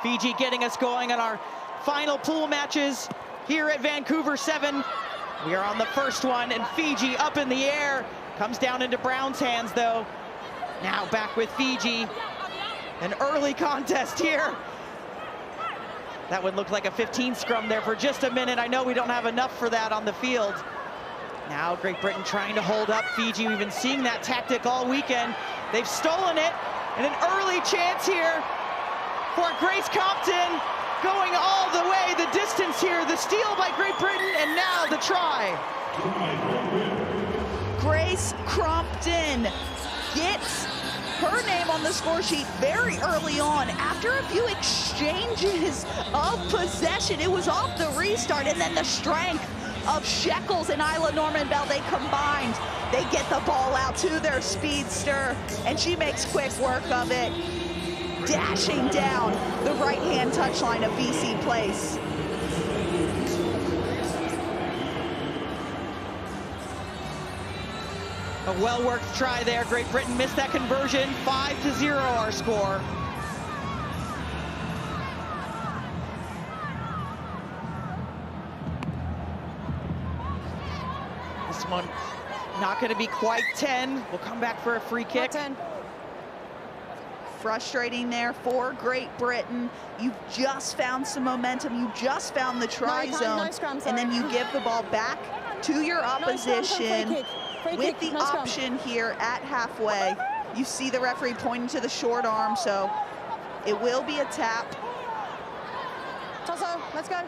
Fiji getting us going on our final pool matches here at Vancouver 7. We are on the first one, and Fiji up in the air. Comes down into Brown's hands, though. Now back with Fiji. An early contest here. That would look like a 15 scrum there for just a minute. I know we don't have enough for that on the field. Now Great Britain trying to hold up Fiji. We've been seeing that tactic all weekend. They've stolen it, and an early chance here for Grace Compton, going all the way, the distance here. The steal by Great Britain, and now the try. Grace Compton gets her name on the score sheet very early on. After a few exchanges of possession, it was off the restart, and then the strength of Shekels and Isla Norman-Bell, they combined. They get the ball out to their speedster, and she makes quick work of it, dashing down the right-hand touchline of BC Place. A well-worked try there. Great Britain missed that conversion. 5-0 our score. This one not going to be quite 10. We'll come back for a free kick. 10. Frustrating there for Great Britain. You've just found some momentum. You just found the try zone, and then you give the ball back to your opposition. With the option here at halfway, you see the referee pointing to the short arm, so it will be a tap. Tosso, let's go.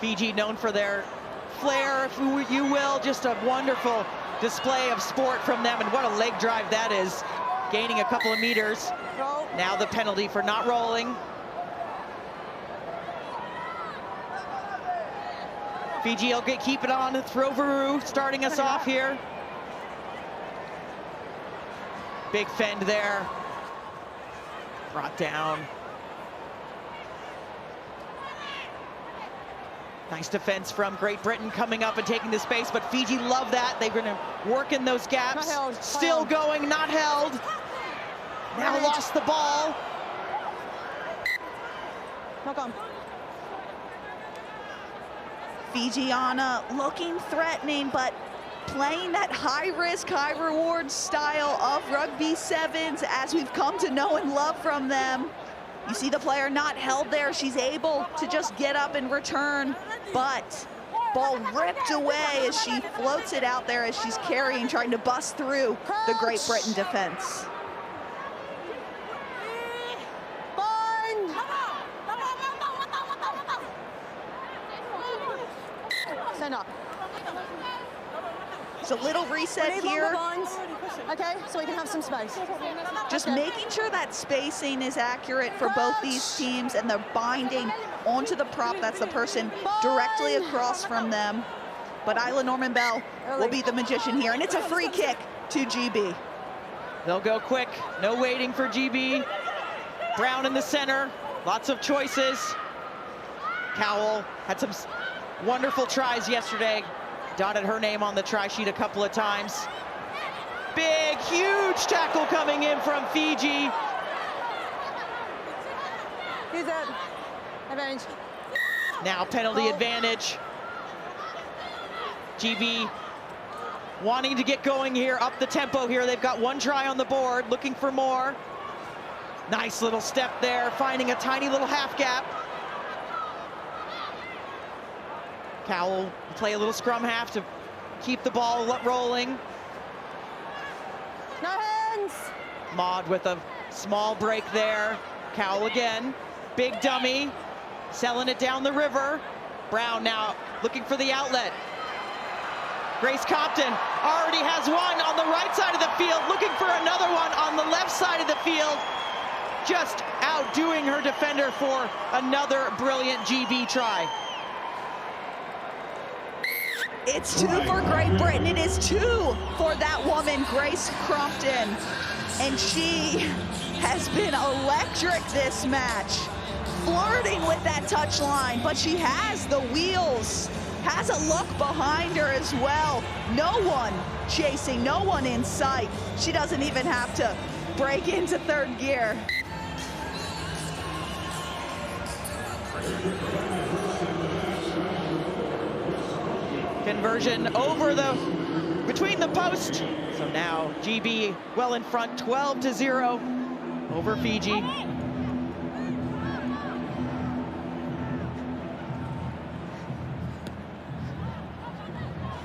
Fiji known for their flair, if you will, just a wonderful display of sport from them, and what a leg drive that is, gaining a couple of meters. Roll. Now the penalty for not rolling. Fiji will keep it on. Throveru starting us off here. Big fend there. Brought down. Nice defense from Great Britain coming up and taking the space, but Fiji love that. They're going to work in those gaps. Still going, not held. Now lost the ball. Knock on. Fijiana looking threatening, but playing that high-risk, high-reward style of rugby sevens as we've come to know and love from them. You see the player not held there. She's able to just get up and return, but ball ripped away as she floats it out there as she's carrying, trying to bust through the Great Britain defense. Up. It's a little reset here. Okay, so we can have some space. Just making sure that spacing is accurate for both these teams, and they're binding onto the prop. That's the person directly across from them. But Isla Norman-Bell will be the magician here, and it's a free kick to GB. They'll go quick, no waiting for GB. Brown in the center, lots of choices. Cowell had some wonderful tries yesterday. Dotted her name on the try sheet a couple of times. Big, huge tackle coming in from Fiji. Who's that? Advantage. Now penalty advantage. GB wanting to get going here, up the tempo here. They've got one try on the board, looking for more. Nice little step there, finding a tiny little half gap. Cowell will play a little scrum half to keep the ball rolling. No hands. Maud with a small break there. Cowell again. Big dummy. Selling it down the river. Brown now looking for the outlet. Grace Compton already has one on the right side of the field, looking for another one on the left side of the field. Just outdoing her defender for another brilliant GB try. It's 2 for Great Britain. It is 2 for that woman, Grace Compton. And she has been electric this match. Flirting with that touch line, but she has the wheels, has a look behind her as well. No one chasing, no one in sight. She doesn't even have to break into third gear. Conversion between the post. So now GB well in front, 12-0 over Fiji.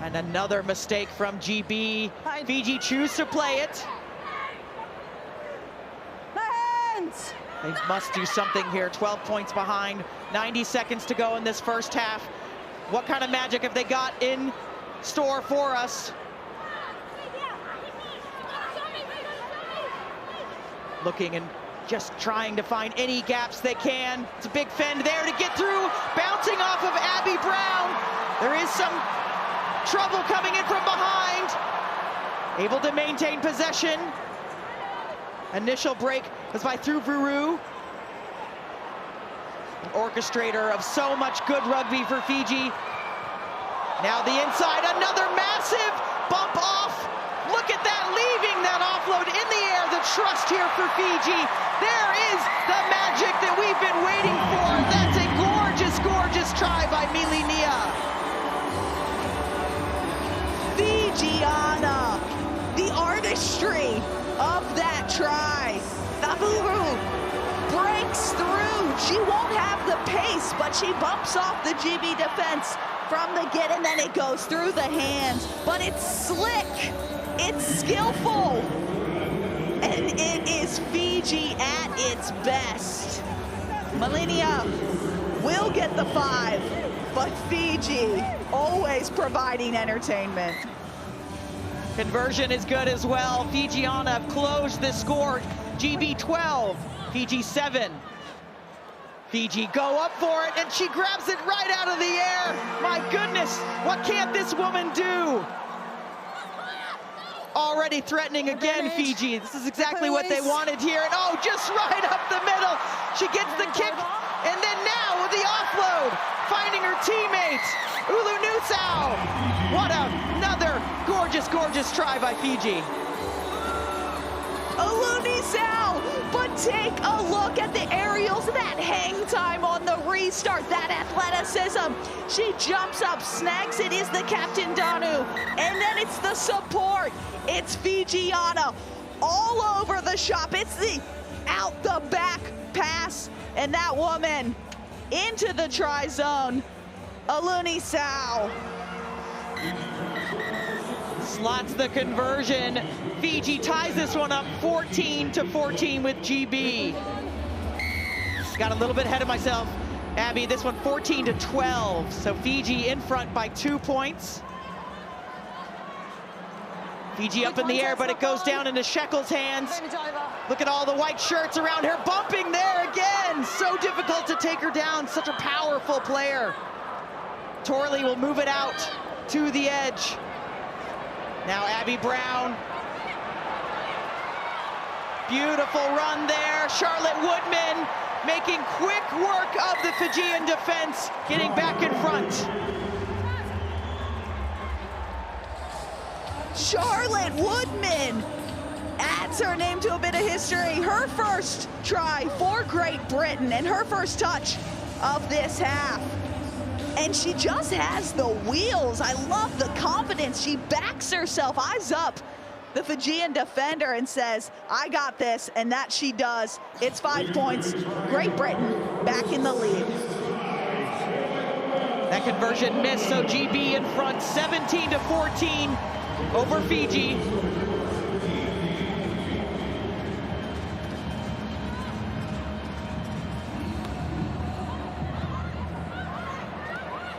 And another mistake from GB. Fiji choose to play it. Hands! They must do something here. 12 points behind, 90 seconds to go in this first half. What kind of magic have they got in store for us? Looking and just trying to find any gaps they can. It's a big fend there to get through. Bouncing off of Abby Brown. There is some trouble coming in from behind. Able to maintain possession. Initial break was by Thuvuru. An orchestrator of so much good rugby for Fiji. Now the inside, another massive bump off. Look at that, leaving that offload in the air. The trust here for Fiji. There is the magic that we've been waiting for. That's a gorgeous, gorgeous try by Milinia. Fijiana, the artistry of that try. Thuvuru breaks through. She won't have the pace, but she bumps off the GB defense from the get, and then it goes through the hands. But it's slick, it's skillful, and it is Fiji at its best. Milinia will get the 5, but Fiji always providing entertainment. Conversion is good as well. Fijiana have closed the score. GB 12, Fiji 7. Fiji go up for it, and she grabs it right out of the air. My goodness, what can't this woman do? Already threatening again, Fiji. This is exactly what they wanted here. And oh, just right up the middle. She gets the kick, and then now with the offload, finding her teammates. Ulu Nusau. What another gorgeous, gorgeous try by Fiji. Nusau, but take a look at the aerials, that hang time on the restart, that athleticism. She jumps up, snags it, is the captain Danu, and then it's the support. It's Fijiana all over the shop. It's the out the back pass, and that woman into the try zone. Nusau slots the conversion. Fiji ties this one up 14-14 with GB. Got a little bit ahead of myself, Abby. This one 14-12, so Fiji in front by 2 points. Fiji up in the air, but it goes down into Shekel's hands. Look at all the white shirts around her, bumping there again. So difficult to take her down, such a powerful player. Torley will move it out to the edge. Now Abby Brown. Beautiful run there. Charlotte Woodman making quick work of the Fijian defense, getting back in front. Charlotte Woodman adds her name to a bit of history. Her first try for Great Britain and her first touch of this half. And she just has the wheels. I love the confidence. She backs herself, eyes up the Fijian defender and says, I got this, and that she does. It's 5 points. Great Britain back in the lead. That conversion missed, so GB in front, 17-14 over Fiji.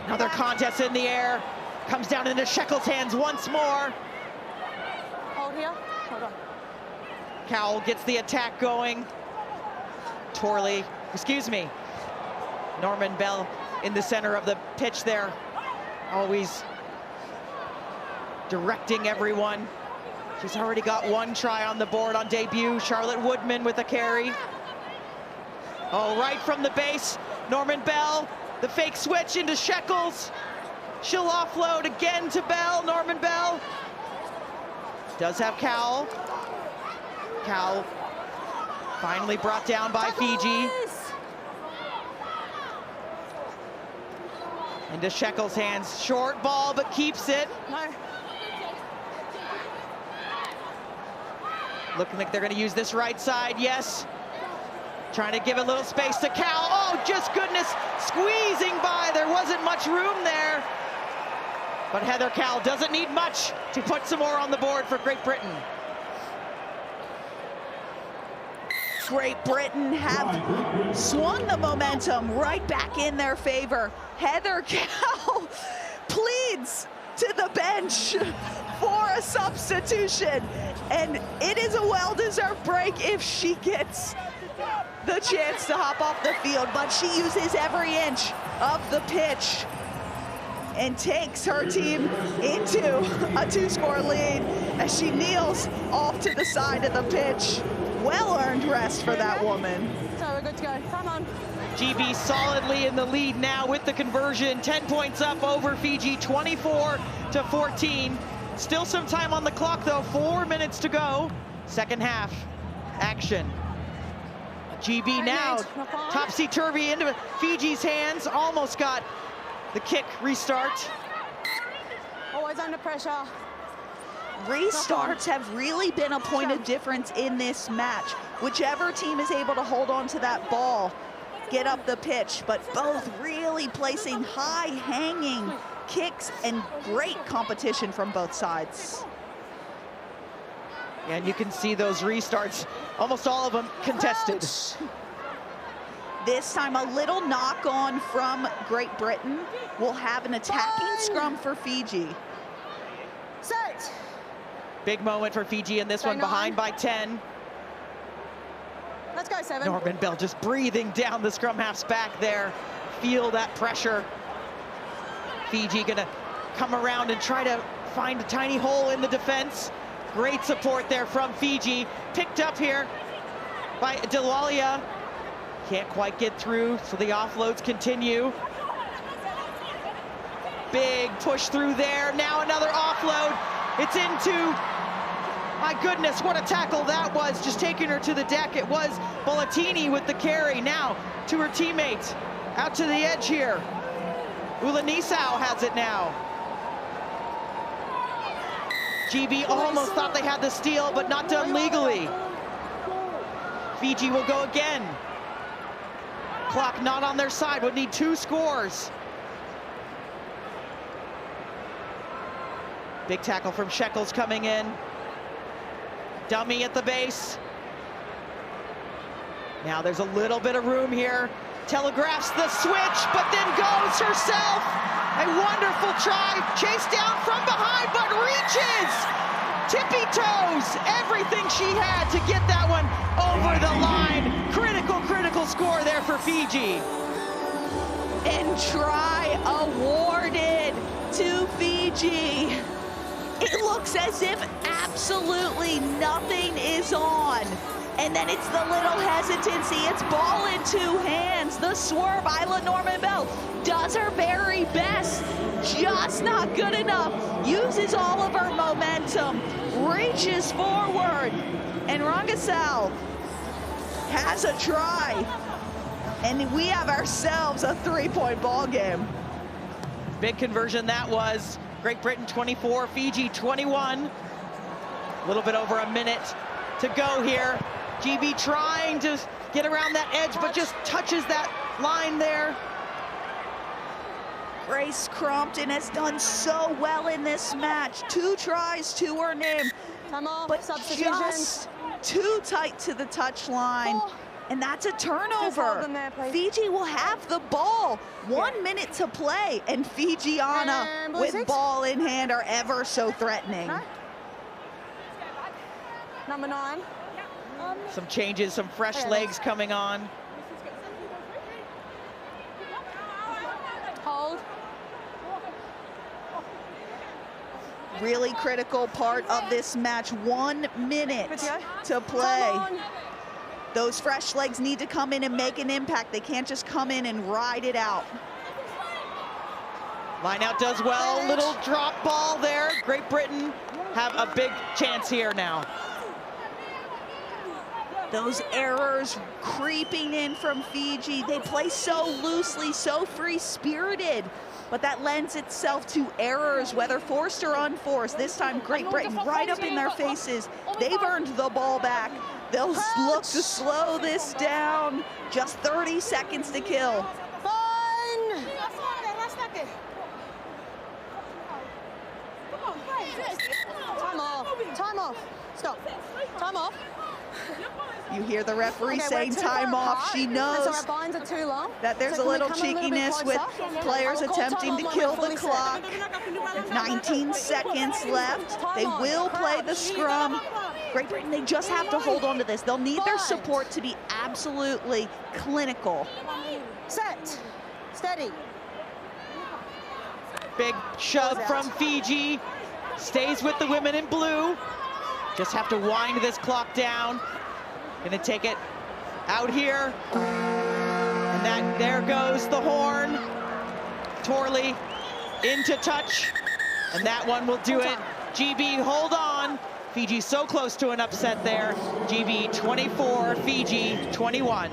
Another contest in the air. Comes down into Shekel's hands once more. Hold here. Hold on. Cowell gets the attack going. Torley, excuse me. Norman Bell in the center of the pitch there. Always directing everyone. She's already got 1 try on the board on debut. Charlotte Woodman with a carry. Oh, right from the base, Norman Bell. The fake switch into Shekels. She'll offload again to Bell, Norman Bell. Does have Cowell. Cowell finally brought down by Fiji. Into Sheckles' hands, short ball, but keeps it. No. Looking like they're gonna use this right side, yes. Trying to give a little space to Cal. Oh, just goodness, squeezing by. There wasn't much room there. But Heather Cal doesn't need much to put some more on the board for Great Britain. Great Britain have swung the momentum right back in their favor. Heather Cal pleads to the bench for a substitution, and it is a well-deserved break if she gets the chance to hop off the field, but she uses every inch of the pitch and takes her team into a 2-score lead as she kneels off to the side of the pitch. Well-earned rest for that woman. So we're good to go. Come on. GB solidly in the lead now with the conversion. 10 points up over Fiji, 24-14. Still some time on the clock though, 4 minutes to go. Second half action. GB now topsy-turvy into Fiji's hands. Almost got the kick restart. Always under pressure. Restarts have really been a point of difference in this match. Whichever team is able to hold on to that ball, get up the pitch, but both really placing high-hanging kicks and great competition from both sides. And you can see those restarts, almost all of them contested. This time a little knock on from Great Britain. We'll have an attacking scrum for Fiji. Set. Big moment for Fiji in this one, behind by 10. Let's go, 7. Norman Bell just breathing down the scrum half's back there. Feel that pressure. Fiji gonna come around and try to find a tiny hole in the defense. Great support there from Fiji. Picked up here by Delalia. Can't quite get through, so the offloads continue. Big push through there. Now another offload. It's into, my goodness, what a tackle that was. Just taking her to the deck. It was Bollatini with the carry. Now to her teammate. Out to the edge here. Ulanisau has it now. GB almost thought they had the steal, but not done legally. Fiji will go again. Clock not on their side, would need 2 scores. Big tackle from Sheckles coming in. Dummy at the base. Now there's a little bit of room here. Telegraphs the switch, but then goes herself. A wonderful try, chased down from behind, but reaches. Tippy toes, everything she had to get that one over the line. Critical score there for Fiji. And try awarded to Fiji. It looks as if absolutely nothing is on. And then it's the little hesitancy. It's ball in 2 hands. The swerve, Isla Norman Bell does her very best. Just not good enough. Uses all of her momentum. Reaches forward. And Rangasal has a try. And we have ourselves a 3-point ball game. Big conversion that was. Great Britain 24, Fiji 21. A little bit over a minute to go here. GB trying to get around that edge, but just touches that line there. Grace Crompton has done so well in this match. 2 tries to her name, Time off, but substitutions. just too tight to the touch line. And that's a turnover. hold them there, please. Fiji will have the ball. 1 minute to play, and Fijiana And blue with 6. ball in hand are ever so threatening. No. Number 9. Some changes, some fresh legs coming on. Hold. Really critical part of this match. 1 minute to play. Come on. Those fresh legs need to come in and make an impact. They can't just come in and ride it out. Line out does well, little drop ball there. Great Britain have a big chance here now. Those errors creeping in from Fiji. They play so loosely, so free-spirited, but that lends itself to errors, whether forced or unforced. This time, Great Britain right up in their faces. They've earned the ball back. They'll look to slow this down. Just 30 seconds to kill. Fine. Time off. Time off. Stop. Time off. You hear the referee Okay, saying we're too time far off. apart, She and knows so our binds are too long. that there's So a can we little come a little bit cheekiness with closer? players I'll call attempting time to off kill when the we're fully clock. set. 19 seconds left. They will play the scrum. Great Britain, they just have to hold on to this. They'll need their support to be absolutely clinical. Set. Steady. Big shove from Fiji. Stays with the women in blue. Just have to wind this clock down. Gonna take it out here. And that, there goes the horn. Torley into touch. And that one will do it. GB, hold on. Fiji so close to an upset there. GB 24, Fiji 21.